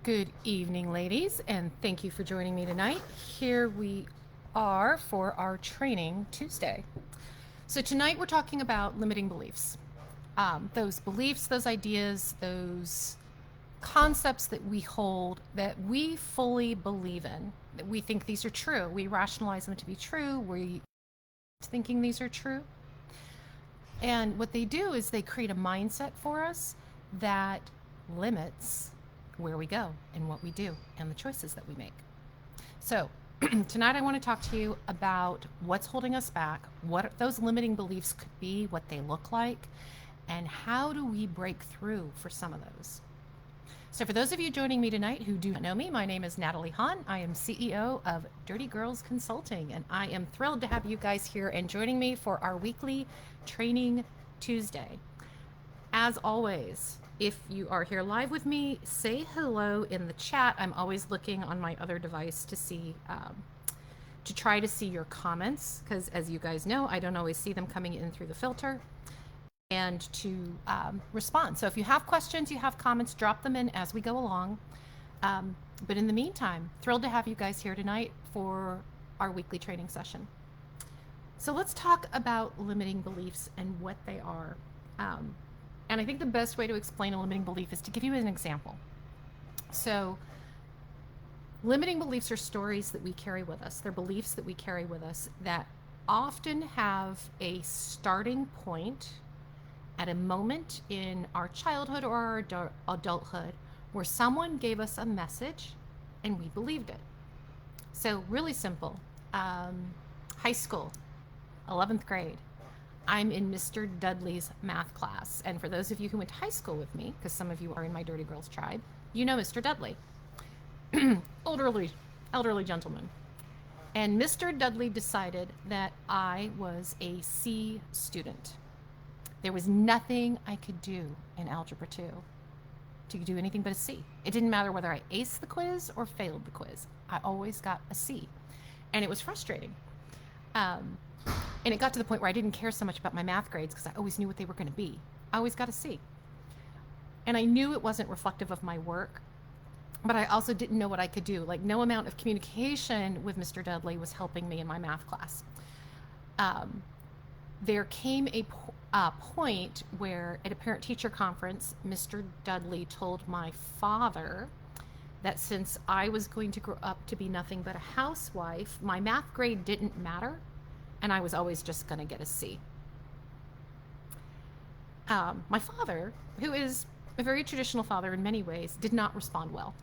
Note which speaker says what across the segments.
Speaker 1: Good evening, ladies, and thank you for joining me tonight. Here we are for our training Tuesday. So, tonight we're talking about limiting beliefs. Those beliefs, those ideas, those concepts that we hold that we fully believe in, that we think these are true. We rationalize them to be true. We thinking these are true. And what they do is they create a mindset for us that limits where we go and what we do and the choices that we make. So, tonight I want to talk to you about what's holding us back, what those limiting beliefs could be, what they look like, and how do we break through for some of those. So, for those of you joining me tonight who do not know me, my name is Natalie Hahn. I am CEO of Dirty Girls Consulting, and I am thrilled to have you guys here and joining me for our weekly Training Tuesday. As always, if you are here live with me, say hello in the chat. I'm always looking on my other device to see, to try to see your comments, because as you guys know, I don't always see them coming in through the filter, and to respond. So if you have questions, you have comments, drop them in as we go along. But in the meantime, thrilled to have you guys here tonight for our weekly training session. So let's talk about limiting beliefs and what they are. And I think the best way to explain a limiting belief is to give you an example. So, limiting beliefs are stories that we carry with us. They're beliefs that we carry with us that often have a starting point at a moment in our childhood or our adulthood where someone gave us a message and we believed it. So, really simple. High school, 11th grade. I'm in Mr. Dudley's math class. And for those of you who went to high school with me, because some of you are in my Dirty Girls tribe, you know Mr. Dudley. elderly gentleman. And Mr. Dudley decided that I was a C student. There was nothing I could do in Algebra 2 to do anything but a C. It didn't matter whether I aced the quiz or failed the quiz. I always got a C. And it was frustrating. And it got to the point where I didn't care so much about my math grades because I always knew what they were going to be. I always got a C. And I knew it wasn't reflective of my work, but I also didn't know what I could do. Like, no amount of communication with Mr. Dudley was helping me in my math class. There came a point where at a parent-teacher conference, Mr. Dudley told my father that since I was going to grow up to be nothing but a housewife, my math grade didn't matter, and I was always just going to get a C. My father, who is a very traditional father in many ways, did not respond well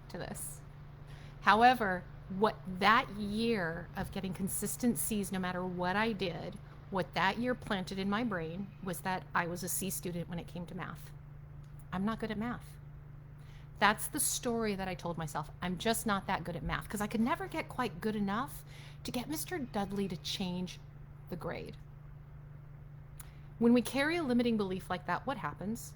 Speaker 1: to this. However, what that year of getting consistent C's no matter what I did, what that year planted in my brain was that I was a C student when it came to math. I'm not good at math. That's the story that I told myself. I'm just not that good at math because I could never get quite good enough to get Mr. Dudley to change the grade. When we carry a limiting belief like that, what happens?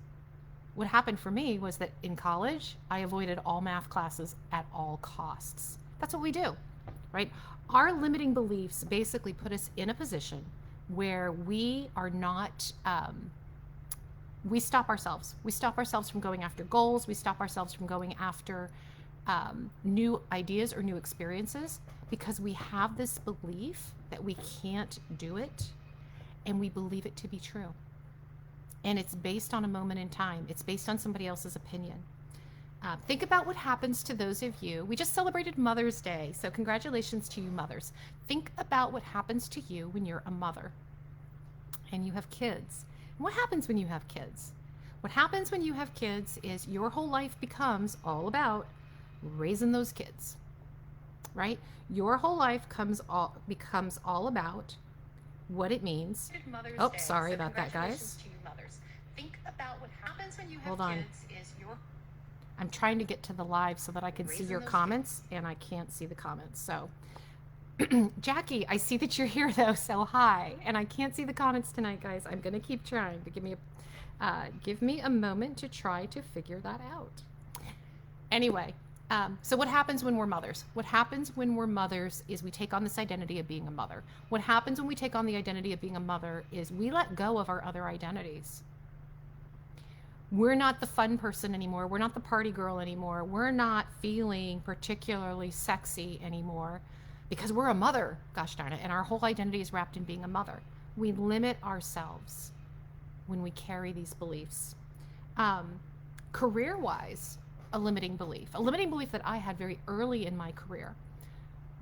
Speaker 1: What happened for me was that in college, I avoided all math classes at all costs. That's what we do, right? Our limiting beliefs basically put us in a position where we are not, we stop ourselves. We stop ourselves from going after goals. We stop ourselves from going after new ideas or new experiences because we have this belief that we can't do it, and we believe it to be true. And it's based on a moment in time. It's based on somebody else's opinion. Think about what happens to those of you. We just celebrated Mother's Day, so congratulations to you mothers. Think about what happens to you when you're a mother and you have kids. And what happens when you have kids? What happens when you have kids is your whole life becomes all about raising those kids, right? Your whole life becomes all about what it means. Oh, sorry about that, guys. Think about what happens when you have kids. I'm trying to get to the live so that I can see your comments, and I can't see the comments. So, Jackie, I see that you're here though, so hi. And I can't see the comments tonight, guys. I'm gonna keep trying, but give me a moment to try to figure that out. Anyway, so what happens when we're mothers? What happens when we're mothers is we take on this identity of being a mother. What happens when we take on the identity of being a mother is we let go of our other identities. We're not the fun person anymore. We're not the party girl anymore. We're not feeling particularly sexy anymore because we're a mother, gosh darn it, and our whole identity is wrapped in being a mother. We limit ourselves when we carry these beliefs. Career-wise, a limiting belief that I had very early in my career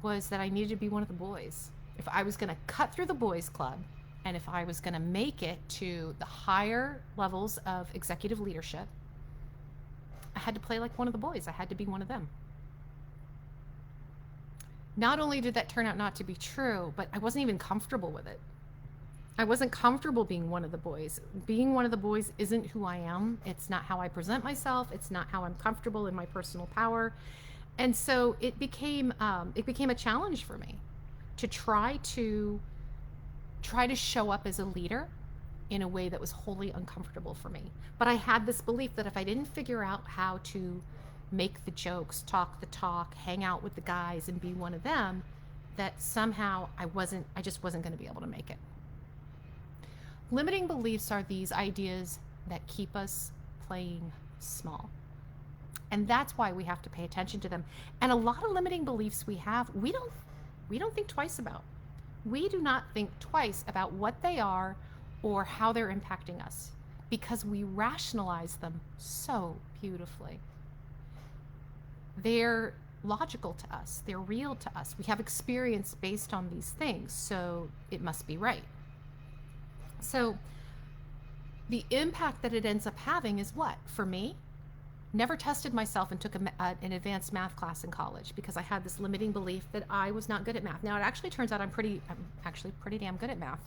Speaker 1: was that I needed to be one of the boys. If I was going to cut through the boys club, and if I was going to make it to the higher levels of executive leadership, I had to play like one of the boys. I had to be one of them. Not only did that turn out not to be true, but I wasn't even comfortable with it. I wasn't comfortable being one of the boys. Being one of the boys isn't who I am. It's not how I present myself. It's not how I'm comfortable in my personal power. And so it became a challenge for me to try to show up as a leader in a way that was wholly uncomfortable for me. But I had this belief that if I didn't figure out how to make the jokes, talk the talk, hang out with the guys and be one of them, that somehow I just wasn't going to be able to make it. Limiting beliefs are these ideas that keep us playing small. And that's why we have to pay attention to them. And a lot of limiting beliefs we have, we don't think twice about. We do not think twice about what they are or how they're impacting us because we rationalize them so beautifully. They're logical to us. They're real to us. We have experience based on these things, so it must be right. So the impact that it ends up having is what? For me, never tested myself and took an advanced math class in college because I had this limiting belief that I was not good at math. Now, it actually turns out I'm actually pretty damn good at math.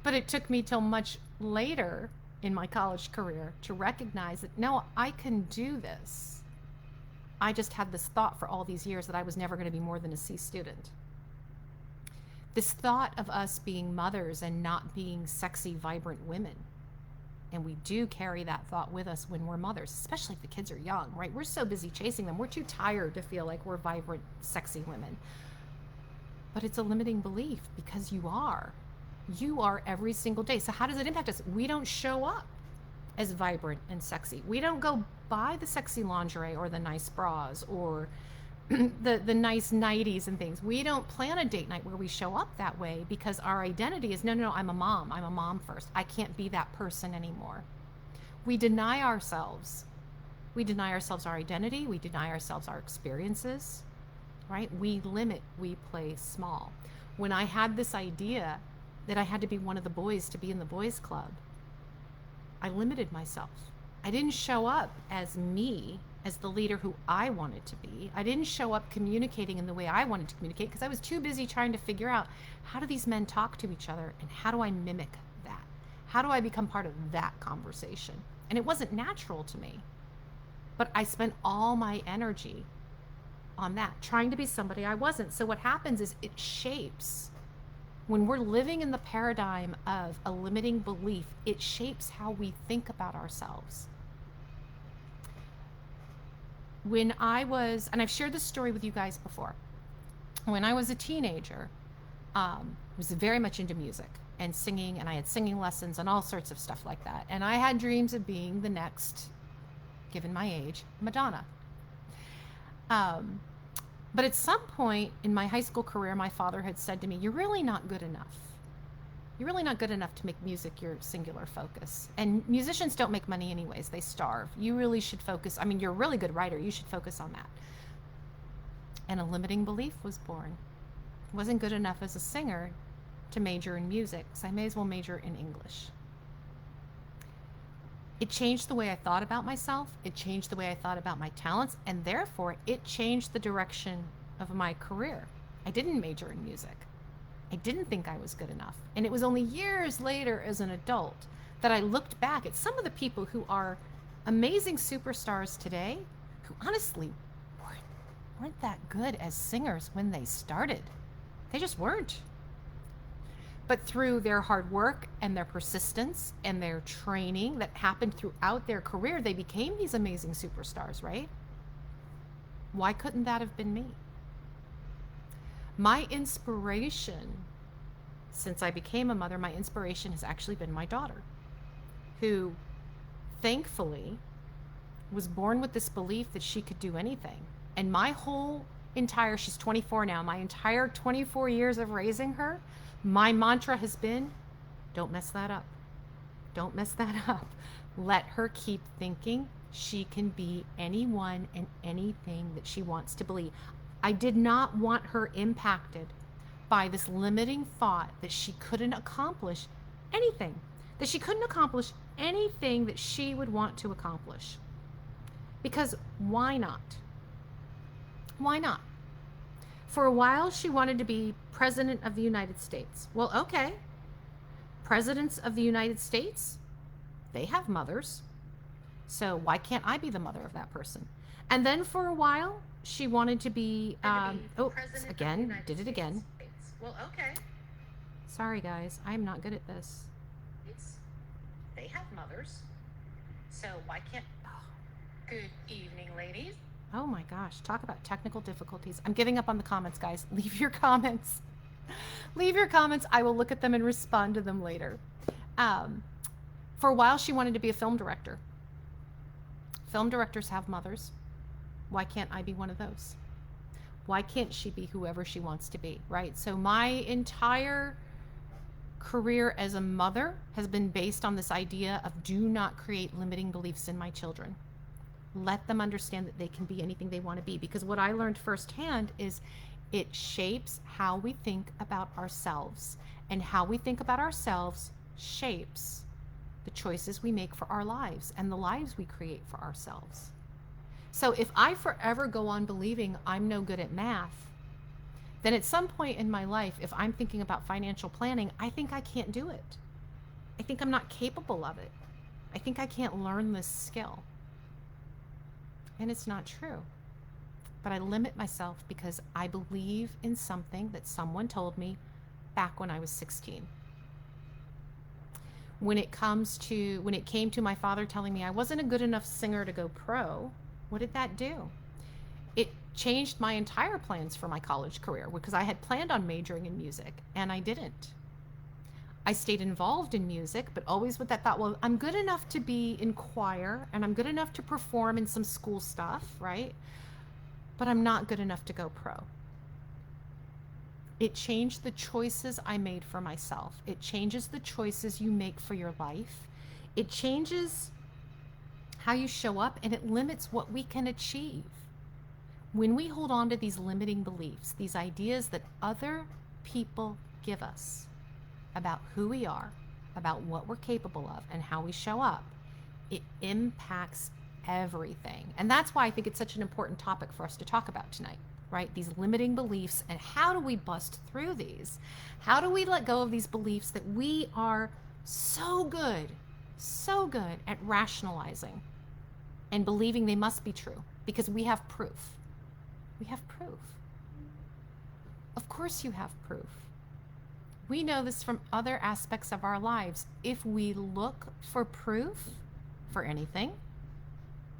Speaker 1: But it took me till much later in my college career to recognize that, no, I can do this. I just had this thought for all these years that I was never going to be more than a C student. This thought of us being mothers and not being sexy, vibrant women. And we do carry that thought with us when we're mothers, especially if the kids are young, right? We're so busy chasing them. We're too tired to feel like we're vibrant, sexy women. But it's a limiting belief because you are. You are every single day. So how does it impact us? We don't show up as vibrant and sexy. We don't go buy the sexy lingerie or the nice bras or the nice nighties and things. We don't plan a date night where we show up that way because our identity is, no, I'm a mom. I'm a mom first. I can't be that person anymore. We deny ourselves. We deny ourselves our identity. We deny ourselves our experiences, right? We limit, we play small. When I had this idea that I had to be one of the boys to be in the boys club, I limited myself. I didn't show up as me, as the leader who I wanted to be. I didn't show up communicating in the way I wanted to communicate because I was too busy trying to figure out how do these men talk to each other and how do I mimic that? How do I become part of that conversation? And it wasn't natural to me. But I spent all my energy on that, trying to be somebody I wasn't. So what happens is it shapes. When we're living in the paradigm of a limiting belief, it shapes how we think about ourselves. When I was, and I've shared this story with you guys before, when I was a teenager, I was very much into music and singing, and I had singing lessons and all sorts of stuff like that. And I had dreams of being the next, given my age, Madonna. But at some point in my high school career, my father had said to me, you're really not good enough. You're really not good enough to make music your singular focus. And musicians don't make money anyways, they starve. You really should focus, I mean, you're a really good writer, you should focus on that. And a limiting belief was born. I wasn't good enough as a singer to major in music, so I may as well major in English. It changed the way I thought about myself, it changed the way I thought about my talents, and therefore it changed the direction of my career. I didn't major in music. I didn't think I was good enough. And it was only years later as an adult that I looked back at some of the people who are amazing superstars today who honestly weren't that good as singers when they started. They just weren't. But through their hard work and their persistence and their training that happened throughout their career, they became these amazing superstars, right? Why couldn't that have been me? My inspiration, since I became a mother, my inspiration has actually been my daughter, who thankfully, was born with this belief that she could do anything. And my whole entire, she's 24 now, my entire 24 years of raising her, my mantra has been, don't mess that up. Don't mess that up. Let her keep thinking she can be anyone and anything that she wants to believe. I did not want her impacted by this limiting thought that she couldn't accomplish anything, that she couldn't accomplish anything that she would want to accomplish. Because why not? Why not? For a while, she wanted to be president of the United States. Well, okay. Presidents of the United States, they have mothers. So why can't I be the mother of that person? And then for a while, she wanted to be, again, did it again. Well, okay. Sorry, guys. I'm not good at this. They have mothers. So why can't... Oh. Good evening, ladies. Oh my gosh. Talk about technical difficulties. I'm giving up on the comments, guys. Leave your comments. Leave your comments. I will look at them and respond to them later. For a while, she wanted to be a film director. Film directors have mothers. Why can't I be one of those? Why can't she be whoever she wants to be, right? So my entire career as a mother has been based on this idea of do not create limiting beliefs in my children. Let them understand that they can be anything they want to be. Because what I learned firsthand is it shapes how we think about ourselves. And how we think about ourselves shapes the choices we make for our lives and the lives we create for ourselves. So if I forever go on believing I'm no good at math, then at some point in my life, if I'm thinking about financial planning, I think I can't do it. I think I'm not capable of it. I think I can't learn this skill. And it's not true. But I limit myself because I believe in something that someone told me back when I was 16. When it came to my father telling me I wasn't a good enough singer to go pro, what did that do? It changed my entire plans for my college career because I had planned on majoring in music and I didn't. I stayed involved in music, but always with that thought, well, I'm good enough to be in choir and I'm good enough to perform in some school stuff, right? But I'm not good enough to go pro. It changed the choices I made for myself. It changes the choices you make for your life. It changes how you show up, and it limits what we can achieve. When we hold on to these limiting beliefs, these ideas that other people give us about who we are, about what we're capable of, and how we show up, it impacts everything. And that's why I think it's such an important topic for us to talk about tonight, right? These limiting beliefs, and how do we bust through these? How do we let go of these beliefs that we are so good at rationalizing and believing they must be true because we have proof. We have proof. Of course you have proof. We know this from other aspects of our lives. If we look for proof for anything,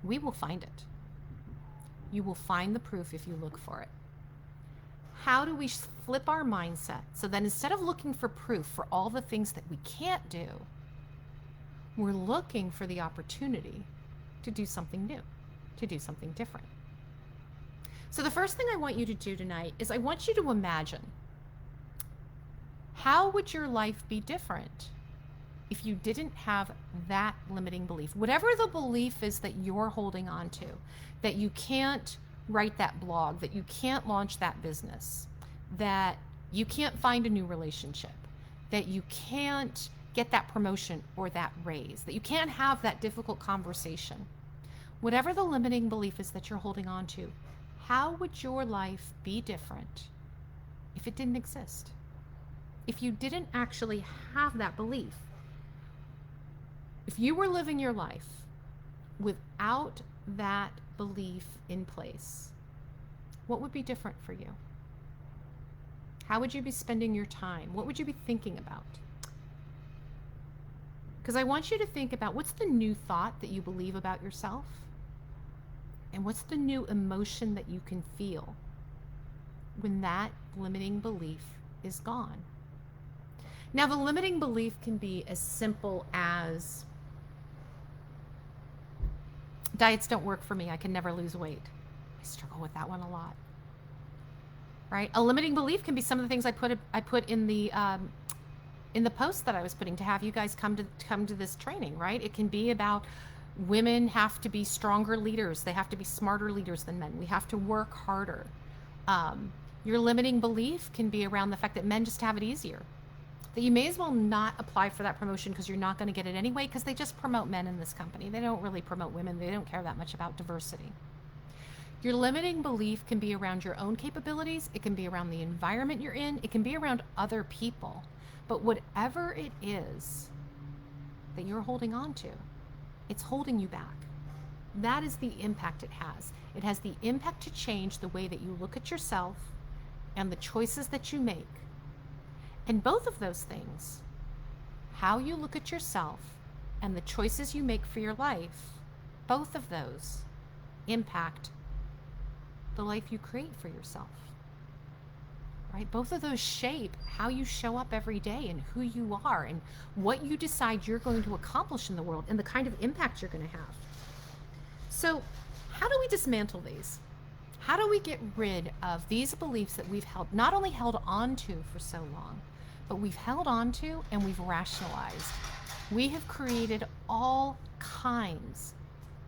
Speaker 1: we will find it. You will find the proof if you look for it. How do we flip our mindset so that instead of looking for proof for all the things that we can't do, we're looking for the opportunity to do something new, to do something different. So the first thing I want you to do tonight is I want you to imagine, how would your life be different if you didn't have that limiting belief? Whatever the belief is that you're holding on to, that you can't write that blog, that you can't launch that business, that you can't find a new relationship, that you can't get that promotion or that raise, that you can't have that difficult conversation. Whatever the limiting belief is that you're holding on to, how would your life be different if it didn't exist? If you didn't actually have that belief? If you were living your life without that belief in place, what would be different for you? How would you be spending your time? What would you be thinking about? Because I want you to think about what's the new thought that you believe about yourself, and what's the new emotion that you can feel when that limiting belief is gone. Now, the limiting belief can be as simple as, Diets don't work for me. I can never lose weight. I struggle with that one a lot. Right? A limiting belief can be some of the things I put in the post that I was putting to have you guys come to this training, right? It can be about women have to be stronger leaders. They have to be smarter leaders than men. We have to work harder. Your limiting belief can be around the fact that men just have it easier. That you may as well not apply for that promotion because you're not going to get it anyway, because they just promote men in this company. They don't really promote women. They don't care that much about diversity. Your limiting belief can be around your own capabilities. It can be around the environment you're in. It can be around other people. But whatever it is that you're holding on to, it's holding you back. That is the impact it has. It has the impact to change the way that you look at yourself and the choices that you make. And both of those things, how you look at yourself and the choices you make for your life, both of those impact the life you create for yourself. Right? Both of those shape how you show up every day and who you are and what you decide you're going to accomplish in the world and the kind of impact you're going to have. So, how do we dismantle these? How do we get rid of these beliefs that we've not only held on to for so long, but we've held on to and we've rationalized? We have created all kinds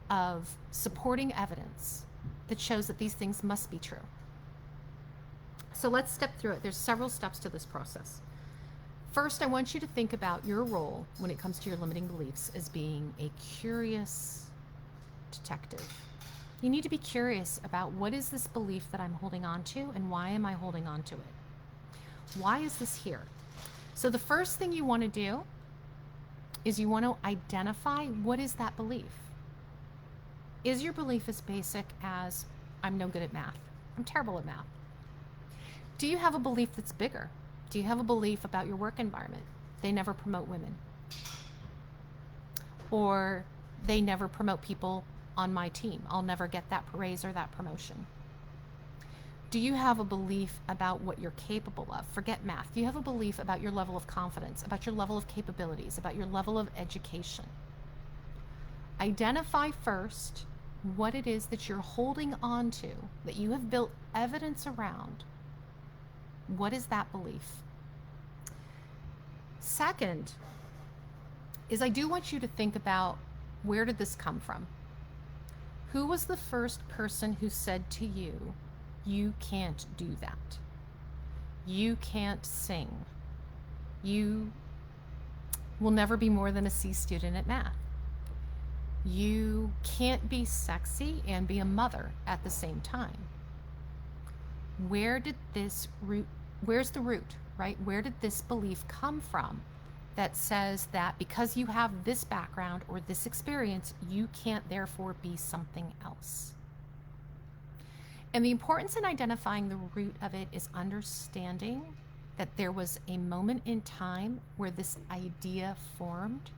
Speaker 1: of supporting evidence that shows that these things must be true. So let's step through it. There's several steps to this process. First, I want you to think about your role when it comes to your limiting beliefs as being a curious detective. You need to be curious about what is this belief that I'm holding on to and why am I holding on to it? Why is this here? So the first thing you want to do is you want to identify what is that belief. Is your belief as basic as I'm no good at math? I'm terrible at math. Do you have a belief that's bigger? Do you have a belief about your work environment? They never promote women. Or they never promote people on my team. I'll never get that raise or that promotion. Do you have a belief about what you're capable of? Forget math. Do you have a belief about your level of confidence, about your level of capabilities, about your level of education? Identify first what it is that you're holding on to, that you have built evidence around. What is that belief? Second is I do want you to think about, where did this come from? Who was the first person who said to you, you can't do that? You can't sing. You will never be more than a C student at math. You can't be sexy and be a mother at the same time. Where's the root, right? Where did this belief come from that says that because you have this background or this experience, you can't therefore be something else? And the importance in identifying the root of it is understanding that there was a moment in time where this idea formed.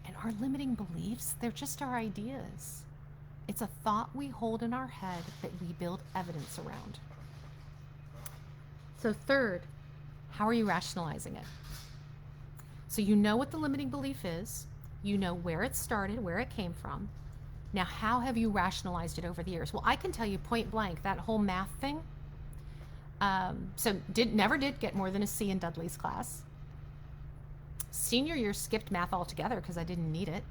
Speaker 1: And our limiting beliefs, they're just our ideas. It's a thought we hold in our head that we build evidence around. So third, how are you rationalizing it? So you know what the limiting belief is. You know where it started, where it came from. Now, how have you rationalized it over the years? Well, I can tell you point blank, that whole math thing. Never did get more than a C in Dudley's class. Senior year, skipped math altogether because I didn't need it.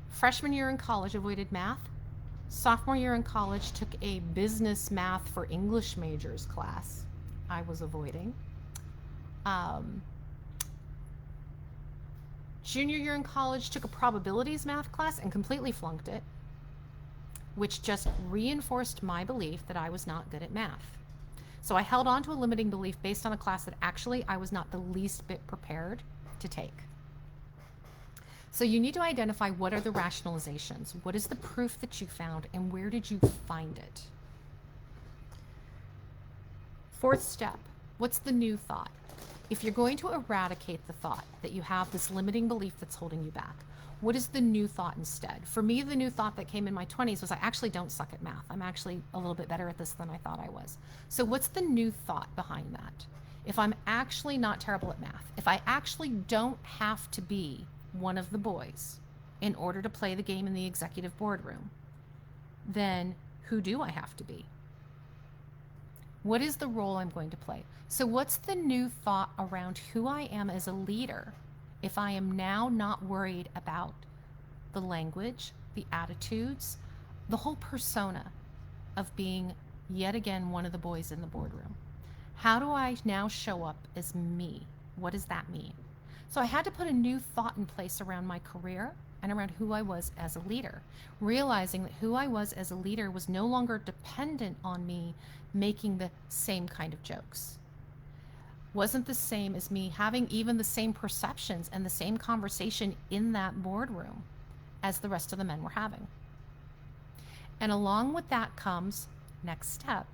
Speaker 1: Freshman year in college, avoided math. Sophomore year in college, took a business math for English majors class I was avoiding. Junior year in college, took a probabilities math class and completely flunked it, which just reinforced my belief that I was not good at math. So I held on to a limiting belief based on a class that actually I was not the least bit prepared to take. So you need to identify, what are the rationalizations? What is the proof that you found, and where did you find it? Fourth step, what's the new thought? If you're going to eradicate the thought that you have this limiting belief that's holding you back, what is the new thought instead? For me, the new thought that came in my 20s was, I actually don't suck at math. I'm actually a little bit better at this than I thought I was. So what's the new thought behind that? If I'm actually not terrible at math, if I actually don't have to be one of the boys in order to play the game in the executive boardroom, then who do I have to be? What is the role I'm going to play? So what's the new thought around who I am as a leader if I am now not worried about the language, the attitudes, the whole persona of being yet again one of the boys in the boardroom? How do I now show up as me? What does that mean? So I had to put a new thought in place around my career and around who I was as a leader, realizing that who I was as a leader was no longer dependent on me making the same kind of jokes. Wasn't the same as me having even the same perceptions and the same conversation in that boardroom as the rest of the men were having. And along with that comes, next step,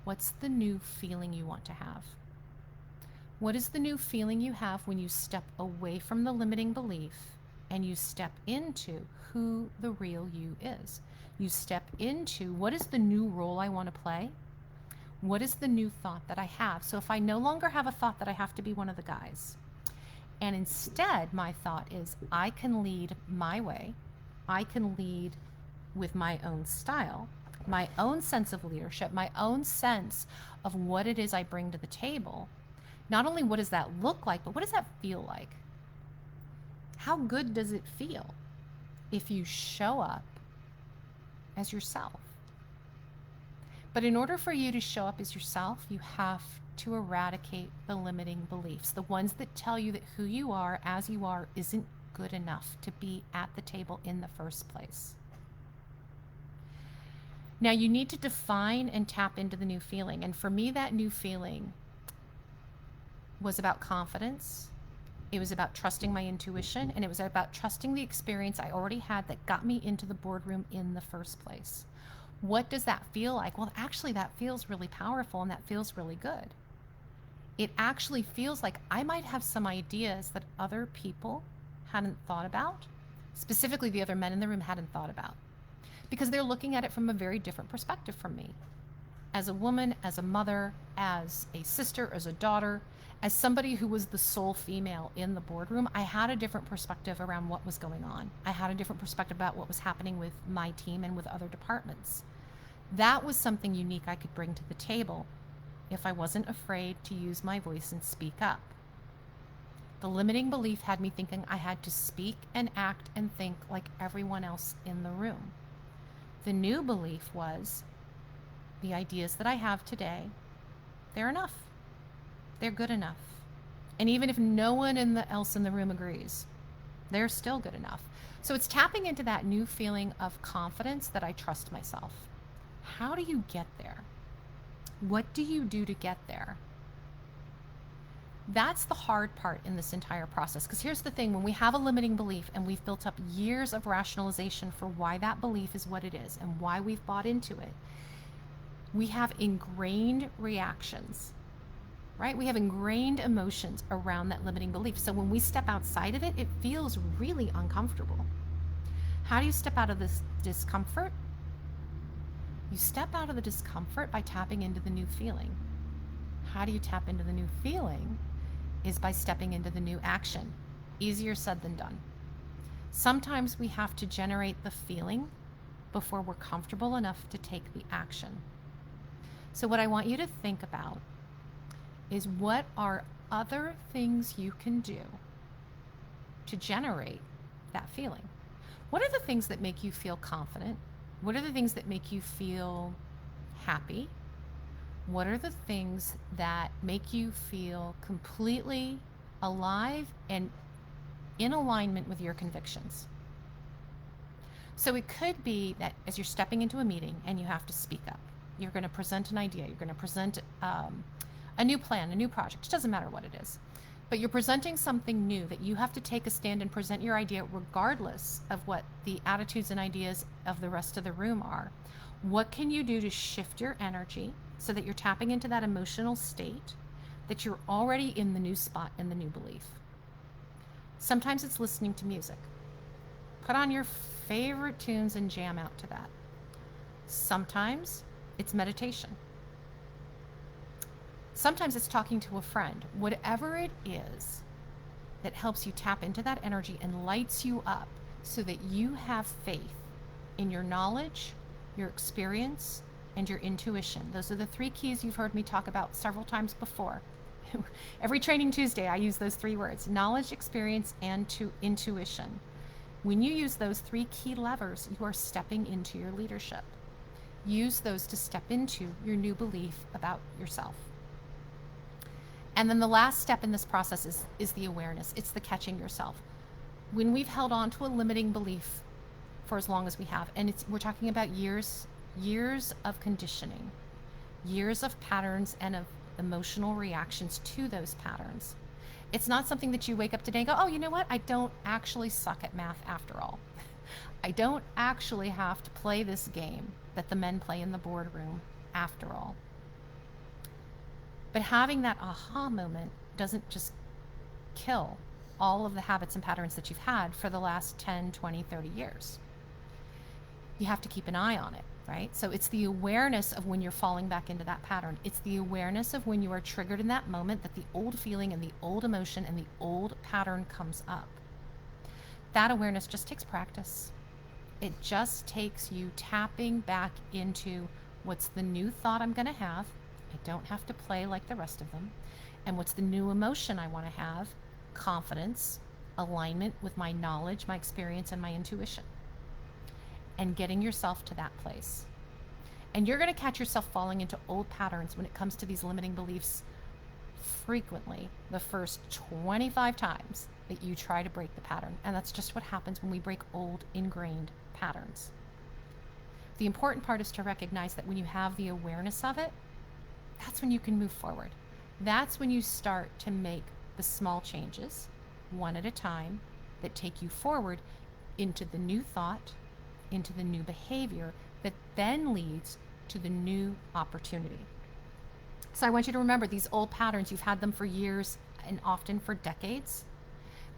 Speaker 1: what's the new feeling you want to have? What is the new feeling you have when you step away from the limiting belief and you step into who the real you is? You step into, what is the new role I want to play? What is the new thought that I have? So if I no longer have a thought that I have to be one of the guys, and instead my thought is I can lead my way, I can lead with my own style, my own sense of leadership, my own sense of what it is I bring to the table. Not only what does that look like, but what does that feel like? How good does it feel if you show up as yourself? But in order for you to show up as yourself, you have to eradicate the limiting beliefs, the ones that tell you that who you are as you are isn't good enough to be at the table in the first place. Now you need to define and tap into the new feeling. And for me, that new feeling was about confidence. It was about trusting my intuition, and it was about trusting the experience I already had that got me into the boardroom in the first place. What does that feel like? Well, actually, that feels really powerful, and that feels really good. It actually feels like I might have some ideas that other people hadn't thought about, specifically the other men in the room hadn't thought about, because they're looking at it from a very different perspective from me. As a woman, as a mother, as a sister, as a daughter, as somebody who was the sole female in the boardroom, I had a different perspective around what was going on. I had a different perspective about what was happening with my team and with other departments. That was something unique I could bring to the table if I wasn't afraid to use my voice and speak up. The limiting belief had me thinking I had to speak and act and think like everyone else in the room. The new belief was, the ideas that I have today, they're enough. They're good enough. And even if no one else in the room agrees, they're still good enough. So it's tapping into that new feeling of confidence that I trust myself. How do you get there? What do you do to get there? That's the hard part in this entire process. Because here's the thing, when we have a limiting belief and we've built up years of rationalization for why that belief is what it is and why we've bought into it, we have ingrained reactions, right? We have ingrained emotions around that limiting belief. So when we step outside of it, it feels really uncomfortable. How do you step out of this discomfort? You step out of the discomfort by tapping into the new feeling. How do you tap into the new feeling? Is by stepping into the new action. Easier said than done. Sometimes we have to generate the feeling before we're comfortable enough to take the action. So what I want you to think about is, what are other things you can do to generate that feeling? What are the things that make you feel confident? What are the things that make you feel happy? What are the things that make you feel completely alive and in alignment with your convictions? So it could be that as you're stepping into a meeting and you have to speak up, you're going to present an idea, you're going to present a new plan, a new project. It doesn't matter what it is, but you're presenting something new that you have to take a stand and present your idea regardless of what the attitudes and ideas of the rest of the room are. What can you do to shift your energy so that you're tapping into that emotional state, that you're already in the new spot and the new belief? Sometimes it's listening to music. Put on your favorite tunes and jam out to that. Sometimes it's meditation. Sometimes it's talking to a friend. Whatever it is, that helps you tap into that energy and lights you up so that you have faith in your knowledge, your experience, and your intuition. Those are the 3 keys you've heard me talk about several times before. Every Training Tuesday, I use those 3 words: knowledge, experience, and intuition. When you use those 3 key levers, you are stepping into your leadership. Use those to step into your new belief about yourself. And then the last step in this process is the awareness. It's the catching yourself. When we've held on to a limiting belief for as long as we have, and we're talking about years of conditioning, years of patterns and of emotional reactions to those patterns. It's not something that you wake up today and go, oh, you know what? I don't actually suck at math after all. I don't actually have to play this game that the men play in the boardroom after all. But having that aha moment doesn't just kill all of the habits and patterns that you've had for the last 10, 20, 30 years. You have to keep an eye on it, right? So it's the awareness of when you're falling back into that pattern. It's the awareness of when you are triggered in that moment that the old feeling and the old emotion and the old pattern comes up. That awareness just takes practice. It just takes you tapping back into what's the new thought I'm going to have. I don't have to play like the rest of them. And what's the new emotion I want to have? Confidence, alignment with my knowledge, my experience, and my intuition. And getting yourself to that place. And you're going to catch yourself falling into old patterns when it comes to these limiting beliefs frequently the first 25 times that you try to break the pattern. And that's just what happens when we break old ingrained patterns. The important part is to recognize that when you have the awareness of it, that's when you can move forward. That's when you start to make the small changes, one at a time, that take you forward into the new thought, into the new behavior that then leads to the new opportunity. So I want you to remember these old patterns. You've had them for years and often for decades.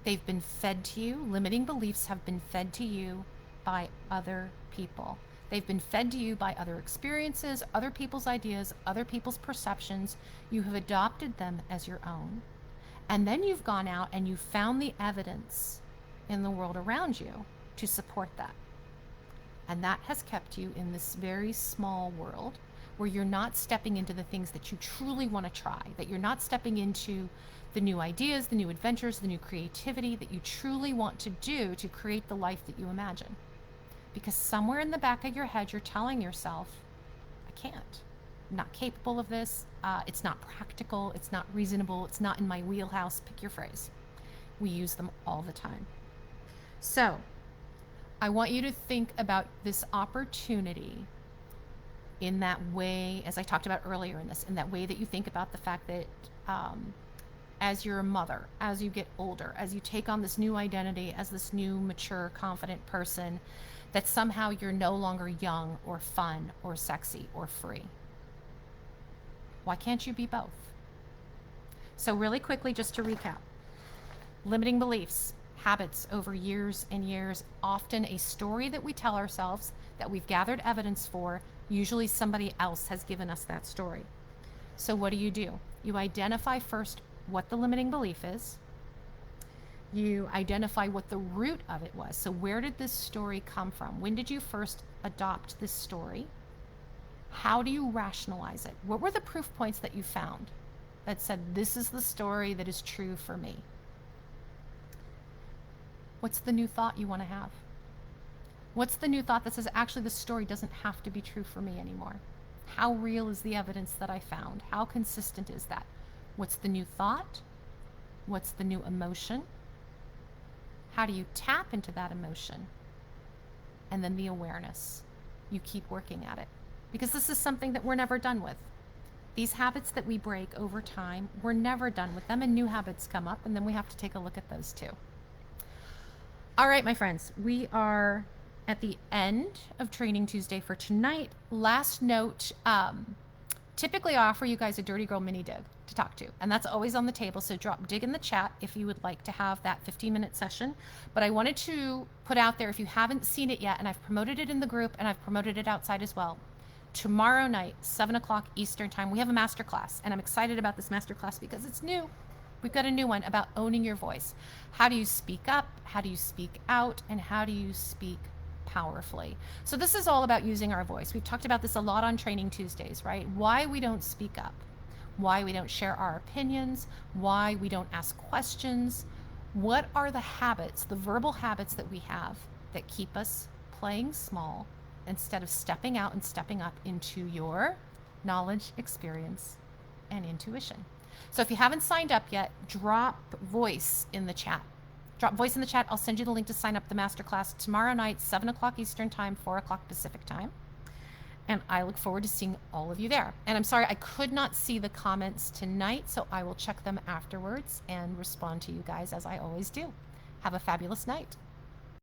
Speaker 1: They've been fed to you. Limiting beliefs have been fed to you by other people. They've been fed to you by other experiences, other people's ideas, other people's perceptions. You have adopted them as your own. And then you've gone out and you've found the evidence in the world around you to support that. And that has kept you in this very small world where you're not stepping into the things that you truly want to try, that you're not stepping into the new ideas, the new adventures, the new creativity that you truly want to do to create the life that you imagine. Because somewhere in the back of your head, you're telling yourself, I can't. I'm not capable of this. It's not practical. It's not reasonable. It's not in my wheelhouse. Pick your phrase. We use them all the time. So I want you to think about this opportunity in that way, as I talked about earlier in that way that you think about the fact that as you're a mother, as you get older, as you take on this new identity, as this new, mature, confident person, that somehow you're no longer young or fun or sexy or free. Why can't you be both? So really quickly, just to recap, limiting beliefs, habits over years and years, often a story that we tell ourselves that we've gathered evidence for. Usually somebody else has given us that story. So what do? You identify first what the limiting belief is. You identify what the root of it was. So where did this story come from? When did you first adopt this story? How do you rationalize it? What were the proof points that you found that said, this is the story that is true for me? What's the new thought you want to have? What's the new thought that says, actually, this story doesn't have to be true for me anymore? How real is the evidence that I found? How consistent is that? What's the new thought? What's the new emotion? How do you tap into that emotion? And then the awareness. You keep working at it. Because this is something that we're never done with. These habits that we break over time, we're never done with them, and new habits come up, and then we have to take a look at those too. All right, my friends, we are at the end of Training Tuesday for tonight. Last note, typically I offer you guys a Dirty Girl mini dig to talk to, and that's always on the table, so dig in the chat if you would like to have that 15-minute session. But I wanted to put out there, if you haven't seen it yet, and I've promoted it in the group and I've promoted it outside as well, tomorrow night, 7 o'clock Eastern time, we have a masterclass, and I'm excited about this masterclass because it's new. We've got a new one about owning your voice. How do you speak up? How do you speak out? And how do you speak powerfully? So this is all about using our voice. We've talked about this a lot on Training Tuesdays, right? Why we don't speak up, why we don't share our opinions, why we don't ask questions. What are the habits, the verbal habits that we have that keep us playing small instead of stepping out and stepping up into your knowledge, experience, and intuition? So if you haven't signed up yet, drop voice in the chat. Drop voice in the chat. I'll send you the link to sign up the masterclass tomorrow night, 7 o'clock Eastern time, 4 o'clock Pacific time. And I look forward to seeing all of you there. And I'm sorry I could not see the comments tonight, so I will check them afterwards and respond to you guys as I always do. Have a fabulous night.